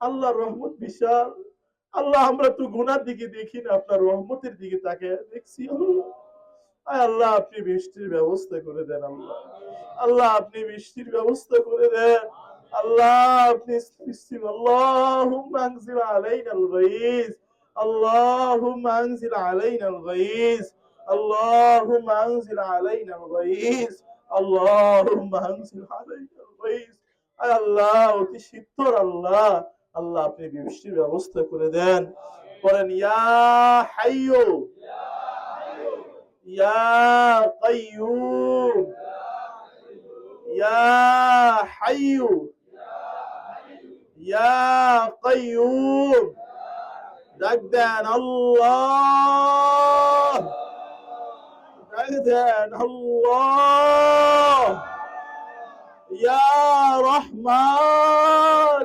আল্লাহর রহমত বিশাল। আল্লাহ আমরা তো গুনার দিকে দেখি না, আপনার রহমতের দিকে তাকে দেখছি। আল্লাহ, আয় আল্লাহ আপনি বৃষ্টির ব্যবস্থা করে দেন। আল্লাহ, আল্লাহ আপনি বৃষ্টির ব্যবস্থা করে দেন। আল্লাহ আপনি বৃষ্টি, আল্লাহুম্মা আনজিল আলাইনাল গাইস, আল্লাহুম্মা আনজিল আলাইনাল গাইস, আল্লাহুম্মা আনজিল আলাইনাল গাইস, আল্লাহুম্মা আনজিল আলাইনাল গাইস। আয় আল্লাহ অতি শীঘ্র আল্লাহ, আল্লাহ আপনি বৃষ্টির ব্যবস্থা করে দেন। বলেন ইয়া হাইয়ু ইয়া কাইয়ুম, ইয়া হাইয়ু ইয়া কাইয়ুম। ডাক দেন আল্লাহ, ডাক দেন আল্লাহ। ইয়া রহমান,